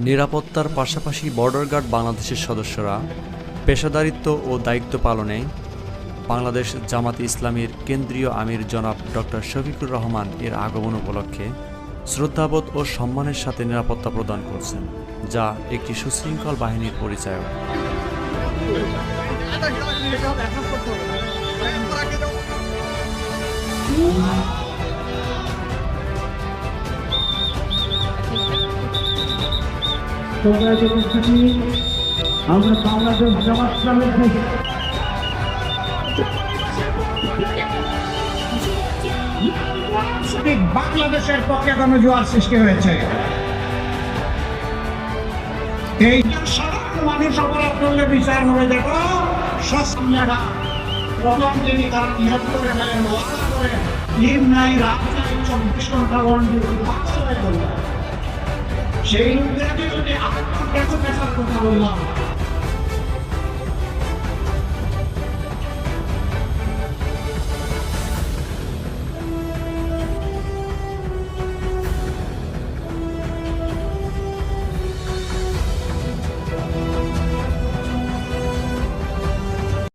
নিরাপত্তার পাশাপাশি border guard বাংলাদেশের সদস্যরা পেশাদারিত্ব ও দায়িত্ব পালনে বাংলাদেশ জামাতে ইসলামীর কেন্দ্রীয় আমির জনাব ডক্টর শফিকুর রহমান এর আগমন উপলক্ষে শ্রদ্ধাবোধ ও সম্মানের সাথে নিরাপত্তা প্রদান করছেন, যা একটি সুশৃঙ্খল বাহিনীর পরিচায়ক। আমরা বাংলাদেশ জামাত ইসলামের বাংলাদেশের পক্ষে কোনো জোয়ার সৃষ্টি হয়েছে। এই সাধারণ মানুষ অপরাধ করলে বিচার হবে। দেখো সস্তারা প্রথম দিনই তারা নিয়োগ করে ফেলেন, ওয়াদা করে দিন নাই রাত নাই 24 ঘন্টা সেই লোকদেরকে যদি আপনার কাছে পেশার কথা বললাম